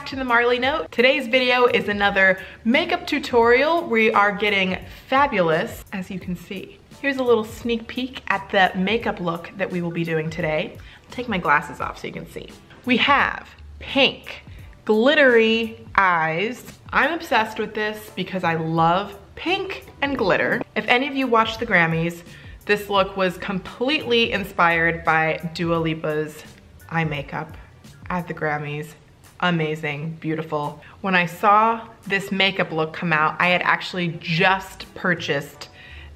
back to the Marley Note. Today's video is another makeup tutorial. We are getting fabulous, as you can see. Here's a little sneak peek at the makeup look that we will be doing today. I'll take my glasses off so you can see. We have pink, glittery eyes. I'm obsessed with this because I love pink and glitter. If any of you watched the Grammys, this look was completely inspired by Dua Lipa's eye makeup at the Grammys. Amazing, beautiful. When I saw this makeup look come out, I had actually just purchased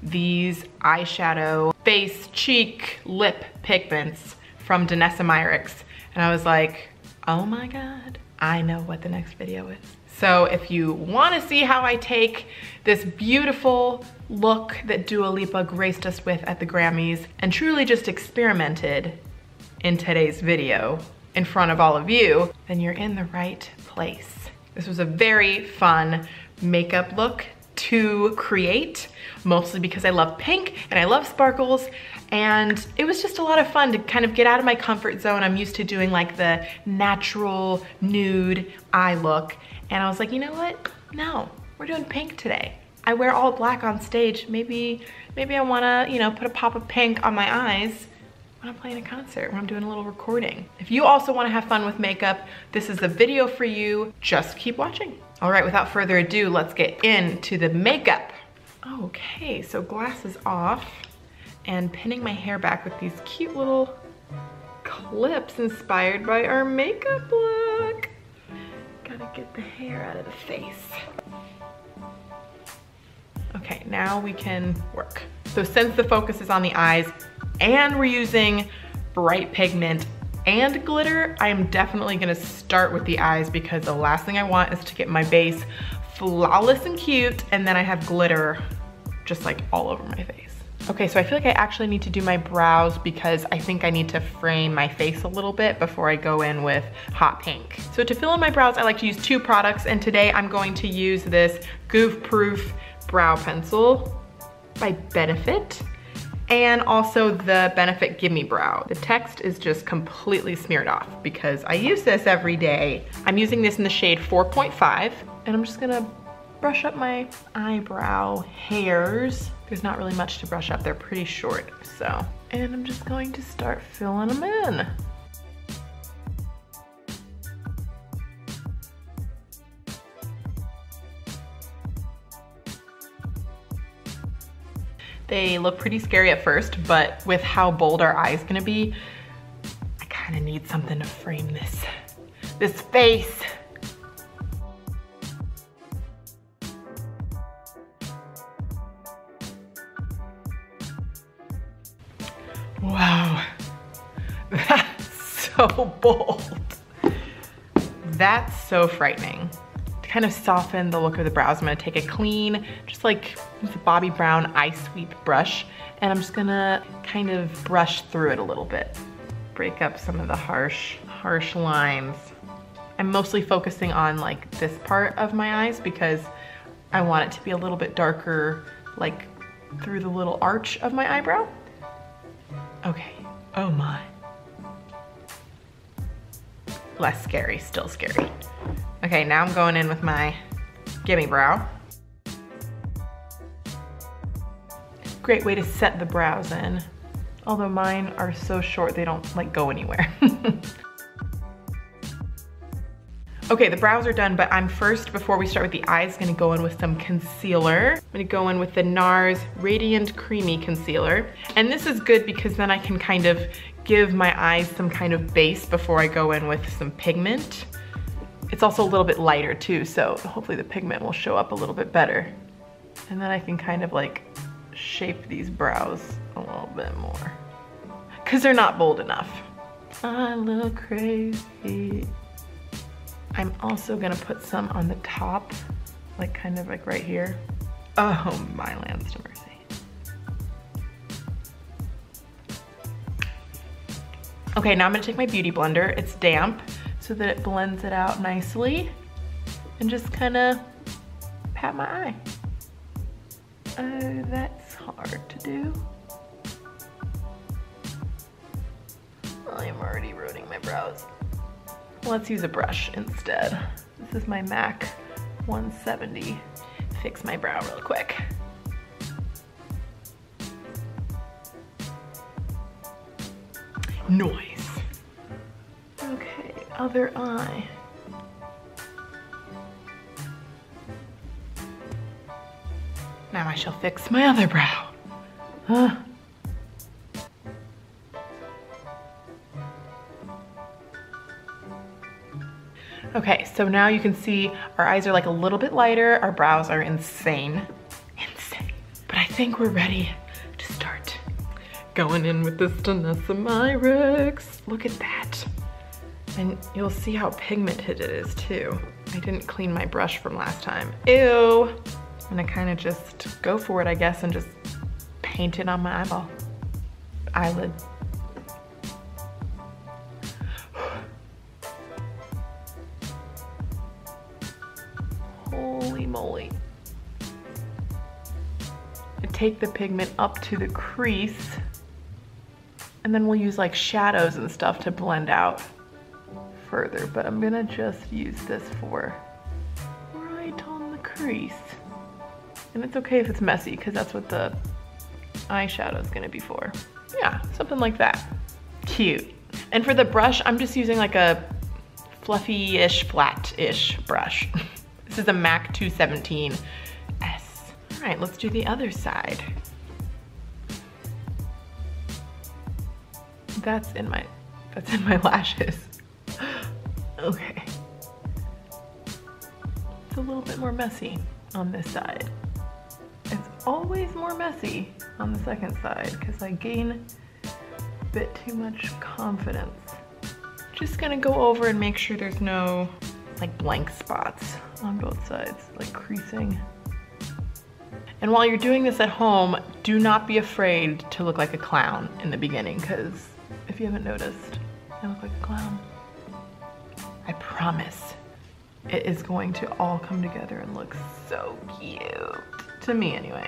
these eyeshadow, face, cheek, lip pigments from Danessa Myricks. And I was like, oh my God, I know what the next video is. So if you wanna see how I take this beautiful look that Dua Lipa graced us with at the Grammys and truly just experimented in today's video in front of all of you, then you're in the right place. This was a very fun makeup look to create, mostly because I love pink and I love sparkles, and it was just a lot of fun to kind of get out of my comfort zone. I'm used to doing like the natural nude eye look, and I was like, you know what? No, we're doing pink today. I wear all black on stage. Maybe I wanna, put a pop of pink on my eyes when I'm playing a concert, when I'm doing a little recording. If you also wanna have fun with makeup, this is the video for you. Just keep watching. All right, without further ado, let's get into the makeup. Okay, so glasses off and pinning my hair back with these cute little clips inspired by our makeup look. Gotta get the hair out of the face. Okay, now we can work. So since the focus is on the eyes and we're using bright pigment and glitter, I am definitely gonna start with the eyes because the last thing I want is to get my base flawless and cute and then I have glitter just like all over my face. Okay, so I feel like I actually need to do my brows because I think I need to frame my face a little bit before I go in with hot pink. So to fill in my brows, I like to use two products, and today I'm going to use this Goof Proof brow pencil by Benefit, and also the Benefit Gimme Brow. The text is just completely smeared off because I use this every day. I'm using this in the shade 4.5, and I'm just gonna brush up my eyebrow hairs. There's not really much to brush up, they're pretty short, so. And I'm just going to start filling them in. They look pretty scary at first, but with how bold our eye's gonna be, I kinda need something to frame this face. Wow, that's so bold. That's so frightening. To kind of soften the look of the brows, I'm gonna take a clean, just like with a Bobbi Brown eye sweep brush, and I'm just gonna kind of brush through it a little bit. Break up some of the harsh lines. I'm mostly focusing on like this part of my eyes because I want it to be a little bit darker, like through the little arch of my eyebrow. Okay, oh my. Less scary, still scary. Okay, now I'm going in with my Gimme Brow. Great way to set the brows in. Although mine are so short, they don't like go anywhere. Okay, the brows are done, but I'm first, before we start with the eyes, gonna go in with some concealer. I'm gonna go in with the NARS Radiant Creamy Concealer. And this is good because then I can kind of give my eyes some kind of base before I go in with some pigment. It's also a little bit lighter too, so hopefully the pigment will show up a little bit better. And then I can kind of like shape these brows a little bit more, because they're not bold enough. I look crazy. I'm also gonna put some on the top, like kind of like right here. Oh my lands to mercy. Okay, now I'm gonna take my beauty blender. It's damp so that it blends it out nicely, and just kind of pat my eye. Oh, that's hard to do. I'm already ruining my brows. Let's use a brush instead. This is my MAC 170. Fix my brow real quick. Noise. Okay, other eye. Now I shall fix my other brow. Huh. Okay, so now you can see our eyes are like a little bit lighter. Our brows are insane. Insane. But I think we're ready to start. Going in with this Danessa Myricks. Look at that. And you'll see how pigmented it is too. I didn't clean my brush from last time. Ew. I'm gonna kind of just go for it, I guess, and just paint it on my eyeball. Eyelid. Holy moly. I take the pigment up to the crease, and then we'll use like shadows and stuff to blend out further, but I'm gonna just use this for right on the crease. And it's okay if it's messy, because that's what the eyeshadow is gonna be for. Yeah, something like that. Cute. And for the brush, I'm just using like a fluffy-ish, flat-ish brush. This is a MAC 217S. All right, let's do the other side. That's in my lashes. Okay. It's a little bit more messy on this side. It's always more messy on the second side because I gain a bit too much confidence. Just gonna go over and make sure there's no like blank spots on both sides, like creasing. And while you're doing this at home, do not be afraid to look like a clown in the beginning, because if you haven't noticed, I look like a clown. I promise it is going to all come together and look so cute. To me anyway.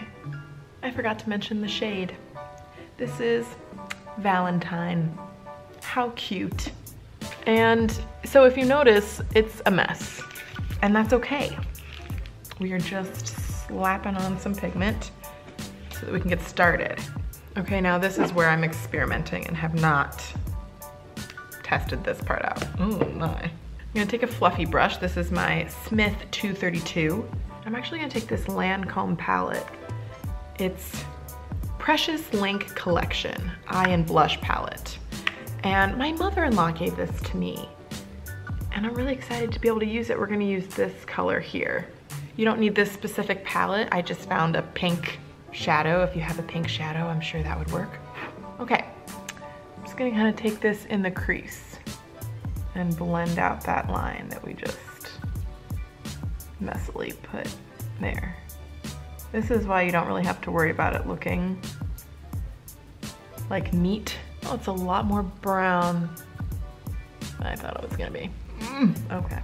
I forgot to mention the shade. This is Valentine. How cute. And so if you notice, it's a mess. And that's okay. We are just slapping on some pigment so that we can get started. Okay, now this is where I'm experimenting and have not tested this part out. Oh my. I'm gonna take a fluffy brush. This is my Smith 232. I'm actually gonna take this Lancôme palette. It's Precious Link Collection Eye and Blush Palette. And my mother-in-law gave this to me. And I'm really excited to be able to use it. We're gonna use this color here. You don't need this specific palette. I just found a pink shadow. If you have a pink shadow, I'm sure that would work. Okay, I'm just gonna kind of take this in the crease and blend out that line that we just messily put there. This is why you don't really have to worry about it looking like neat. Oh, it's a lot more brown than I thought it was gonna be. Okay,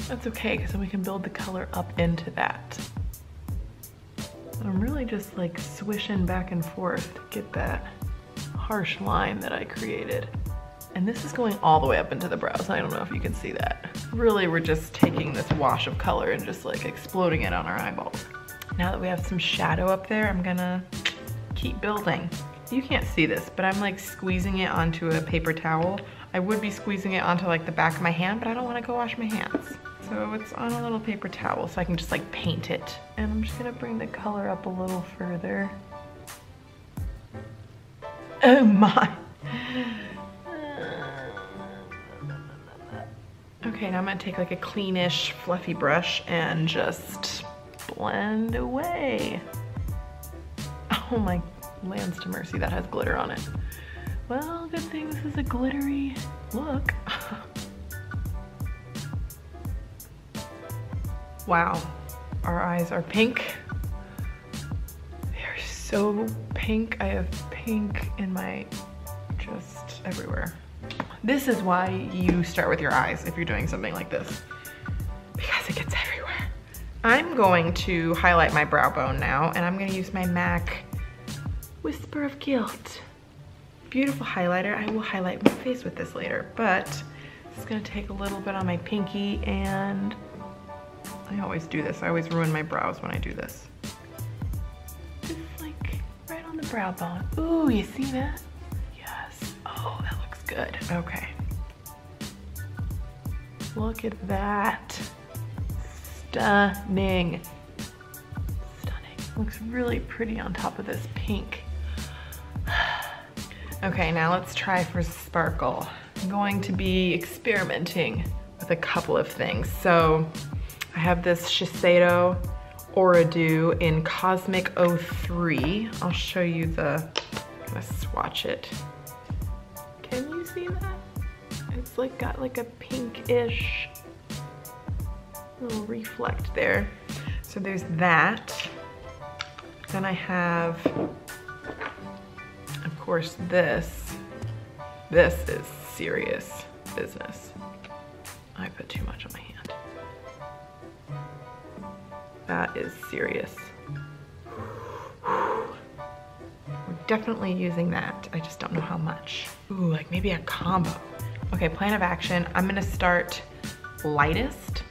that's okay, because then we can build the color up into that. I'm really just like swishing back and forth to get that harsh line that I created. And this is going all the way up into the brows. I don't know if you can see that. Really, we're just taking this wash of color and just like exploding it on our eyeballs. Now that we have some shadow up there, I'm gonna keep building. You can't see this, but I'm like squeezing it onto a paper towel. I would be squeezing it onto like the back of my hand, but I don't wanna go wash my hands. So it's on a little paper towel so I can just like paint it. And I'm just gonna bring the color up a little further. Oh my. Okay, now I'm gonna take like a cleanish, fluffy brush and just blend away. Oh my lands to mercy, that has glitter on it. Well, good thing this is a glittery look. Wow, our eyes are pink. They are so pink. I have pink in my, just everywhere. This is why you start with your eyes if you're doing something like this, because it gets everywhere. I'm going to highlight my brow bone now, and I'm gonna use my MAC Whisper of Guilt. Beautiful highlighter. I will highlight my face with this later, but it's gonna take a little bit on my pinky and I always do this. I always ruin my brows when I do this. Just like right on the brow bone. Ooh, you see that? Yes. Oh, that looks good. Okay. Look at that. Stunning. Stunning. Looks really pretty on top of this pink. Okay, now let's try for sparkle. I'm going to be experimenting with a couple of things. So I have this Shiseido Aura Dew in Cosmic 03. I'll show you the, I'm gonna swatch it. Can you see that? It's like got like a pinkish little reflect there. So there's that. Then I have, of course, this. This is serious business. I put too much on my hand. That is serious. We're definitely using that. I just don't know how much. Ooh, like maybe a combo. Okay, plan of action. I'm gonna start lightest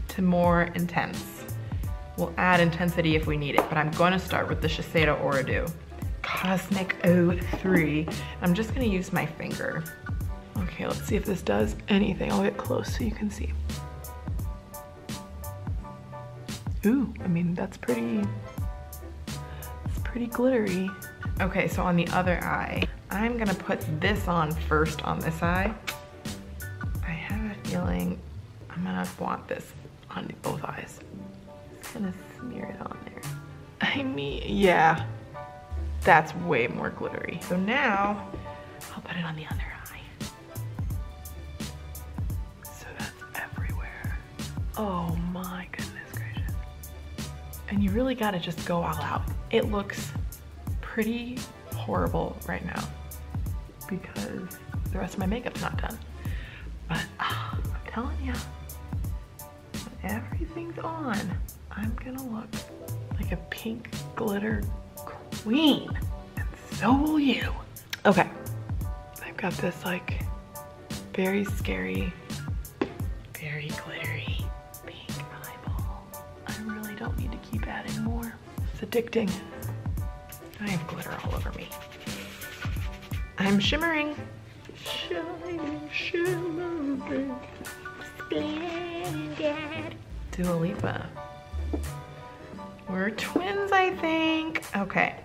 to more intense. We'll add intensity if we need it, but I'm gonna start with the Shiseido Aura Dew Cosmic 03. I'm just gonna use my finger. Okay, let's see if this does anything. I'll get close so you can see. Ooh, I mean, it's pretty glittery. Okay, so on the other eye, I'm gonna put this on first on this eye. I have a feeling I'm gonna want this on both eyes. Just gonna smear it on there. I mean, yeah, that's way more glittery. So now, I'll put it on the other eye. So that's everywhere. Oh my goodness gracious. And you really gotta just go all out. It looks pretty horrible right now because the rest of my makeup's not done. But I'm telling you, when everything's on, I'm gonna look like a pink glitter queen, and so will you. Okay, I've got this like very scary, very glittery pink eyeball. I really don't need to keep adding more. It's addicting. I have glitter all over me. I'm shimmering. Shining, shimmering, splendid. Dua Lipa. We're twins, I think. Okay.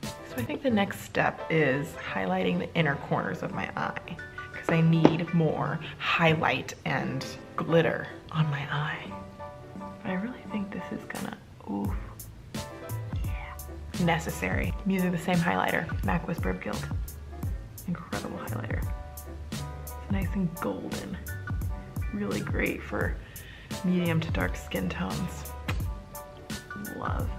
So I think the next step is highlighting the inner corners of my eye because I need more highlight and glitter on my eye. But I really think this is gonna, oof. Yeah. Necessary. I'm using the same highlighter, MAC Whisper of Guilt. Incredible highlighter. It's nice and golden. Really great for medium to dark skin tones. Love.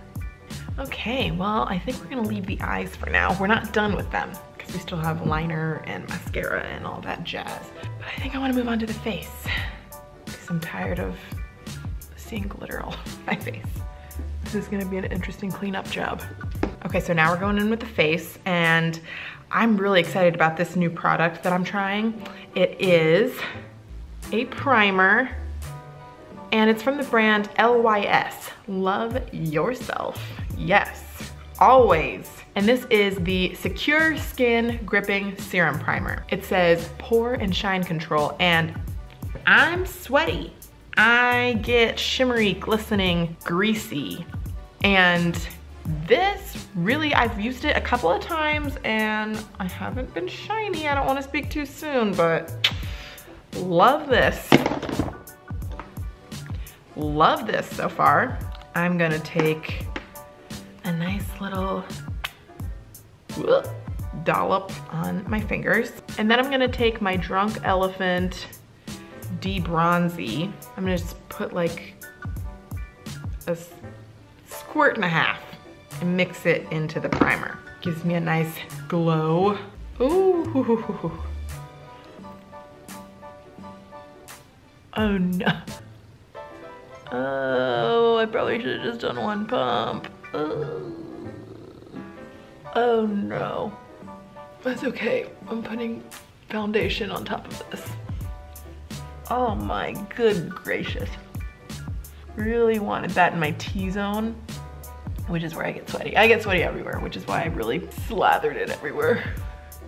Okay, well, I think we're gonna leave the eyes for now. We're not done with them because we still have liner and mascara and all that jazz. But I think I wanna move on to the face because I'm tired of seeing glitter all over my face. This is gonna be an interesting cleanup job. Okay, so now we're going in with the face, and I'm really excited about this new product that I'm trying. It is a primer, and it's from the brand LYS, Love Yourself. Yes, always. And this is the Secure Skin Gripping Serum Primer. It says pore and shine control, and I'm sweaty. I get shimmery, glistening, greasy, and this really, I've used it a couple of times and I haven't been shiny. I don't want to speak too soon, but love this. Love this so far. I'm gonna take a nice little dollop on my fingers. And then I'm gonna take my Drunk Elephant D-Bronzi. I'm gonna just put like a squirt and a half and mix it into the primer. Gives me a nice glow. Ooh. Oh no. Oh, I probably should have just done one pump. Oh no. That's okay. I'm putting foundation on top of this. Oh my good gracious. Really wanted that in my T-zone, which is where I get sweaty. I get sweaty everywhere, which is why I really slathered it everywhere.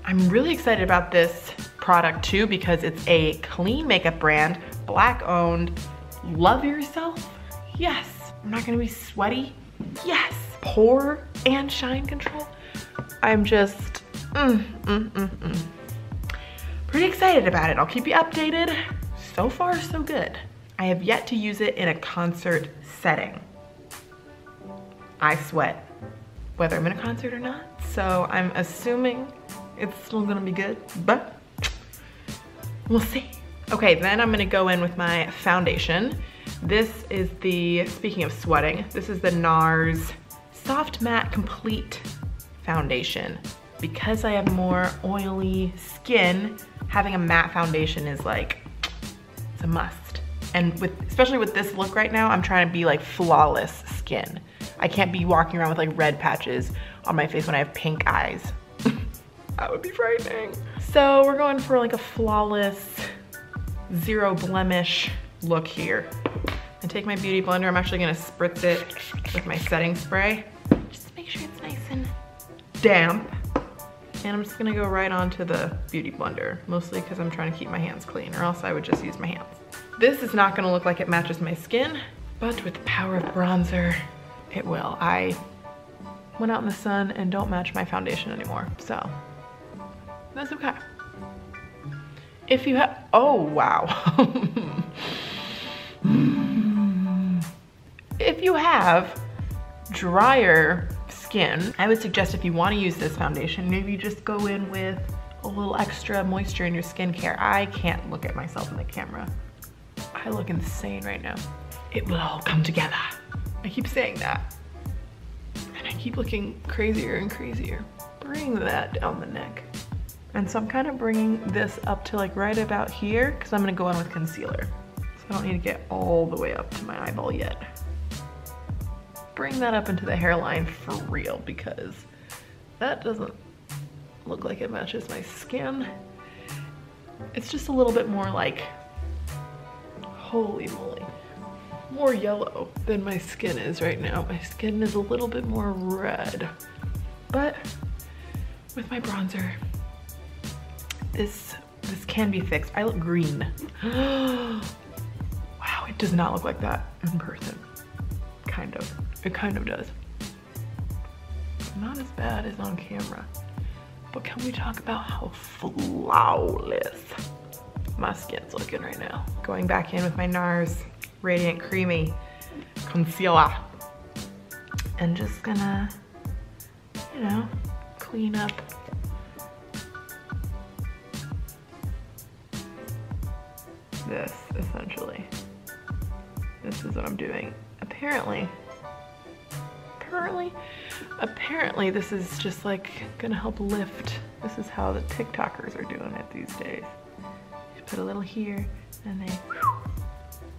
I'm really excited about this product too because it's a clean makeup brand, Black owned. Love yourself? Yes. I'm not gonna be sweaty? Yes. Pore and shine control? I'm just, pretty excited about it. I'll keep you updated. So far, so good. I have yet to use it in a concert setting. I sweat, whether I'm in a concert or not. So I'm assuming it's still gonna be good, but we'll see. Okay, then I'm gonna go in with my foundation. This is the, speaking of sweating, this is the NARS Soft Matte Complete Foundation. Because I have more oily skin, having a matte foundation is like, it's a must. And especially with this look right now, I'm trying to be like flawless skin. I can't be walking around with like red patches on my face when I have pink eyes. That would be frightening. So we're going for like a flawless, zero blemish look here. I take my beauty blender. I'm actually gonna spritz it with my setting spray. Just to make sure it's nice and damp. And I'm just gonna go right onto the beauty blender, mostly because I'm trying to keep my hands clean, or else I would just use my hands. This is not gonna look like it matches my skin, but with the power of bronzer, it will. I went out in the sun and don't match my foundation anymore, so that's okay. If you have, oh wow. If you have drier skin, I would suggest if you want to use this foundation, maybe just go in with a little extra moisture in your skincare. I can't look at myself in the camera. I look insane right now. It will all come together. I keep saying that. And I keep looking crazier and crazier. Bring that down the neck. And so I'm kind of bringing this up to like right about here because I'm gonna go in with concealer. So I don't need to get all the way up to my eyeball yet. Bring that up into the hairline for real because that doesn't look like it matches my skin. It's just a little bit more like, holy moly, more yellow than my skin is right now. My skin is a little bit more red, but with my bronzer, this can be fixed. I look green. Wow, it does not look like that in person. Kind of. It kind of does. Not as bad as on camera. But can we talk about how flawless my skin's looking right now? Going back in with my NARS Radiant Creamy Concealer. And just gonna, you know, clean up this, essentially. This is what I'm doing. Apparently this is just like gonna help lift. This is how the TikTokers are doing it these days. You put a little here and then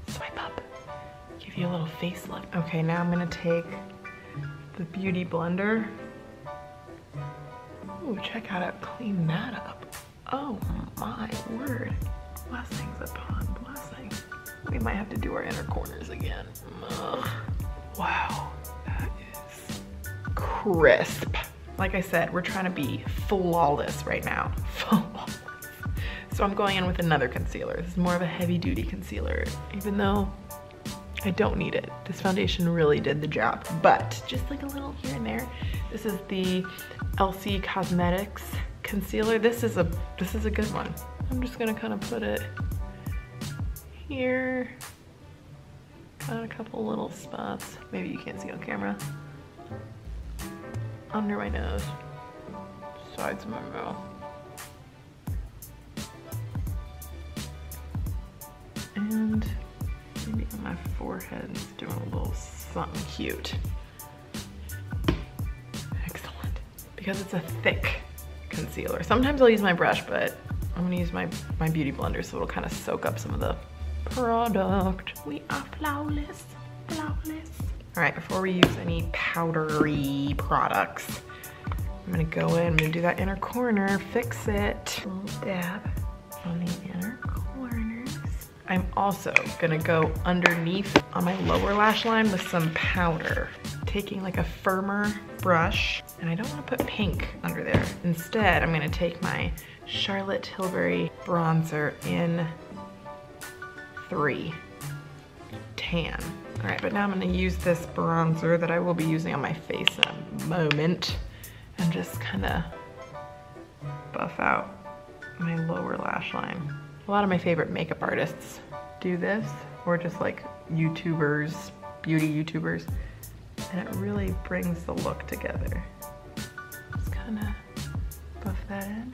swipe up. Give you a little facelift. Okay, now I'm gonna take the beauty blender. Ooh, check out how to clean that up. Oh my word. Blessings upon blessings. We might have to do our inner corners again. Ugh. Wow, that is crisp. Like I said, we're trying to be flawless right now. Flawless. So I'm going in with another concealer. This is more of a heavy duty concealer, even though I don't need it. This foundation really did the job, but just like a little here and there. This is the Elcie Cosmetics concealer. This is a good one. I'm just gonna kind of put it here. Got a couple little spots. Maybe you can't see on camera. Under my nose, sides of my mouth. And maybe on my forehead, doing a little something cute. Excellent. Because it's a thick concealer. Sometimes I'll use my brush, but I'm gonna use my beauty blender so it'll kind of soak up some of the product. We are flawless, flawless. All right, before we use any powdery products, I'm gonna go in, I'm gonna do that inner corner, fix it. A little dab on the inner corners. I'm also gonna go underneath on my lower lash line with some powder. Taking like a firmer brush, and I don't wanna put pink under there. Instead, I'm gonna take my Charlotte Tilbury bronzer in 3, tan. All right, but now I'm gonna use this bronzer that I will be using on my face in a moment and just kinda buff out my lower lash line. A lot of my favorite makeup artists do this, or just like YouTubers, beauty YouTubers, and it really brings the look together. Just kinda buff that in.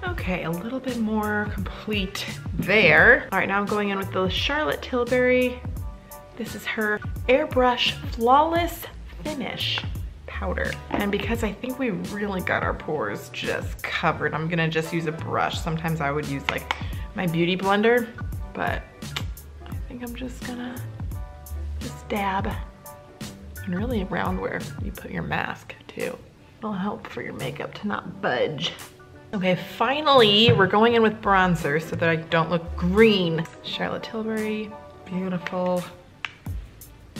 Okay, a little bit more complete there. All right, now I'm going in with the Charlotte Tilbury. This is her Airbrush Flawless Finish powder. And because I think we really got our pores just covered, I'm gonna just use a brush. Sometimes I would use like my beauty blender, but I think I'm just gonna just dab. And really around where you put your mask too. It'll help for your makeup to not budge. Okay, finally, we're going in with bronzer so that I don't look green. Charlotte Tilbury, beautiful.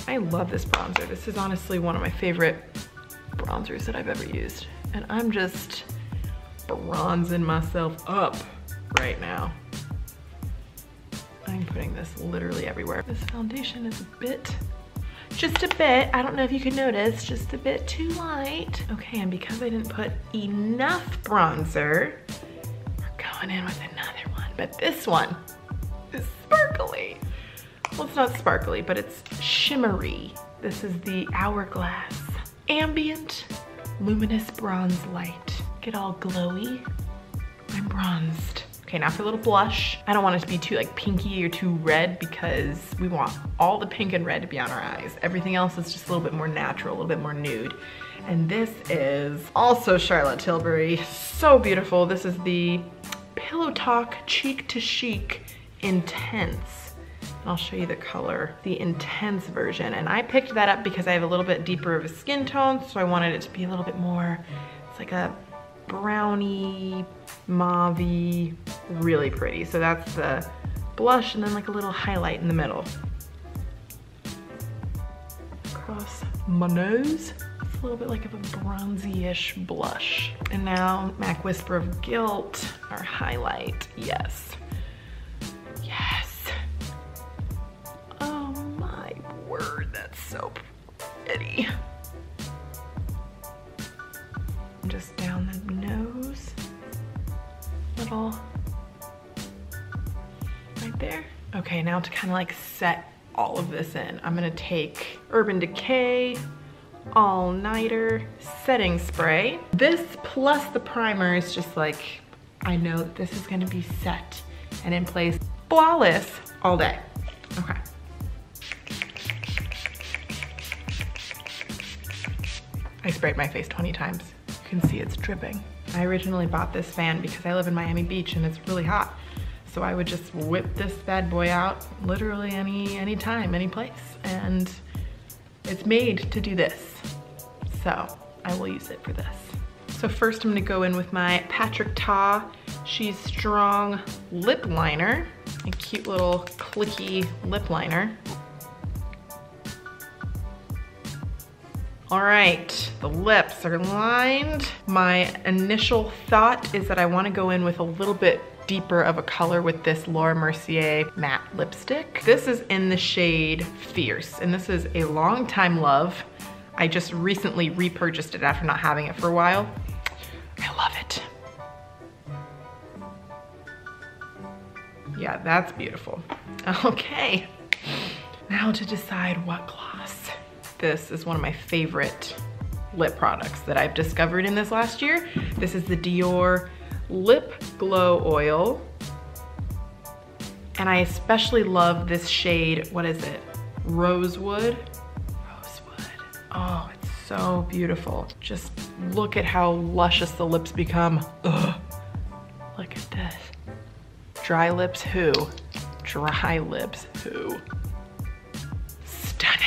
I love this bronzer. This is honestly one of my favorite bronzers that I've ever used. And I'm just bronzing myself up right now. I'm putting this literally everywhere. This foundation is just a bit, I don't know if you can notice, just a bit too light. Okay, and because I didn't put enough bronzer, we're going in with another one. But this one is sparkly. Well, it's not sparkly, but it's shimmery. This is the Hourglass Ambient Luminous Bronze Light. Get all glowy. I'm bronzed. Okay, now for a little blush. I don't want it to be too like pinky or too red because we want all the pink and red to be on our eyes. Everything else is just a little bit more natural, a little bit more nude. And this is also Charlotte Tilbury. So beautiful. This is the Pillow Talk Cheek to Chic Intense. And I'll show you the color, the intense version. And I picked that up because I have a little bit deeper of a skin tone, so I wanted it to be a little bit more, it's like a brownie, mauve-y, really pretty. So that's the blush and then like a little highlight in the middle. Across my nose, it's a little bit like of a bronzy-ish blush. And now MAC Whisper of Guilt, our highlight, yes. Yes. Oh my word, that's so pretty. Just down the nose, little, right there. Okay, now to kind of like set all of this in, I'm gonna take Urban Decay All Nighter Setting Spray. This plus the primer is just like, I know that this is gonna be set and in place flawless all day. Okay. I sprayed my face 20 times. You can see it's dripping. I originally bought this fan because I live in Miami Beach and it's really hot. So I would just whip this bad boy out literally any time, any place. And it's made to do this. So I will use it for this. So first I'm gonna go in with my Patrick Ta She's Strong lip liner. A cute little clicky lip liner. All right, the lips are lined. My initial thought is that I wanna go in with a little bit deeper of a color with this Laura Mercier matte lipstick. This is in the shade Fierce, and this is a long time love. I just recently repurchased it after not having it for a while. I love it. Yeah, that's beautiful. Okay, now to decide what gloss. This is one of my favorite lip products that I've discovered in this last year. This is the Dior Lip Glow Oil. And I especially love this shade, what is it? Rosewood? Rosewood. Oh, it's so beautiful. Just look at how luscious the lips become. Ugh. Look at this. Dry lips who? Dry lips who? Stunning.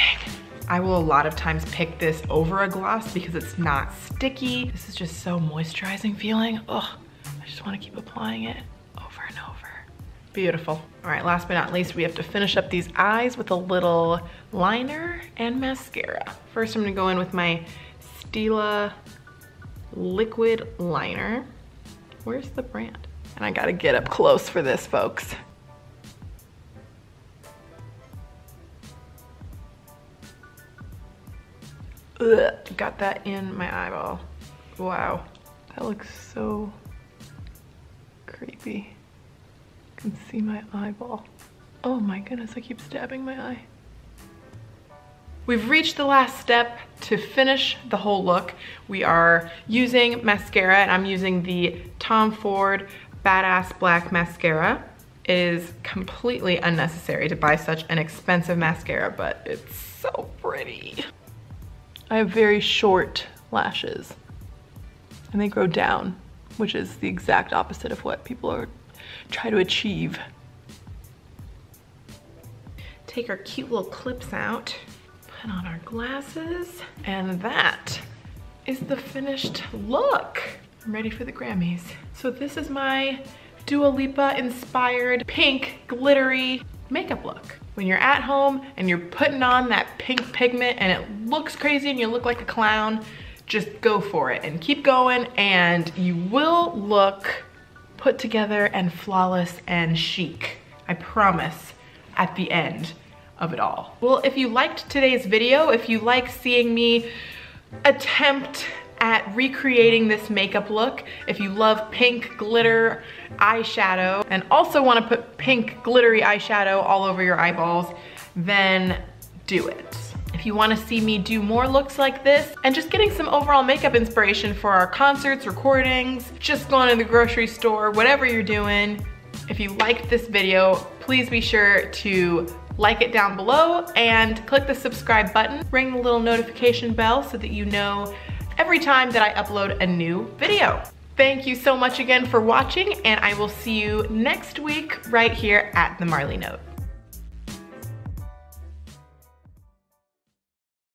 I will a lot of times pick this over a gloss because it's not sticky. This is just so moisturizing feeling. Ugh, I just want to keep applying it over and over. Beautiful. All right, last but not least, we have to finish up these eyes with a little liner and mascara. First, I'm gonna go in with my Stila liquid liner. Where's the brand? And I gotta get up close for this, folks. Ugh, got that in my eyeball. Wow, that looks so creepy. You can see my eyeball. Oh my goodness, I keep stabbing my eye. We've reached the last step to finish the whole look. We are using mascara, and I'm using the Tom Ford Badass Black Mascara. It is completely unnecessary to buy such an expensive mascara, but it's so pretty. I have very short lashes, and they grow down, which is the exact opposite of what people are trying to achieve. Take our cute little clips out. Put on our glasses, and that is the finished look. I'm ready for the Grammys. So this is my Dua Lipa inspired pink glittery makeup look. When you're at home and you're putting on that pink pigment and it looks crazy and you look like a clown, just go for it and keep going, and you will look put together and flawless and chic. I promise, at the end of it all. Well, if you liked today's video, if you like seeing me attempt at recreating this makeup look, if you love pink glitter eyeshadow and also want to put pink glittery eyeshadow all over your eyeballs, then do it. If you want to see me do more looks like this and just getting some overall makeup inspiration for our concerts, recordings, just going to the grocery store, whatever you're doing, if you liked this video, please be sure to like it down below and click the subscribe button. Ring the little notification bell so that you know every time that I upload a new video. Thank you so much again for watching, and I will see you next week right here at the Marlea Note.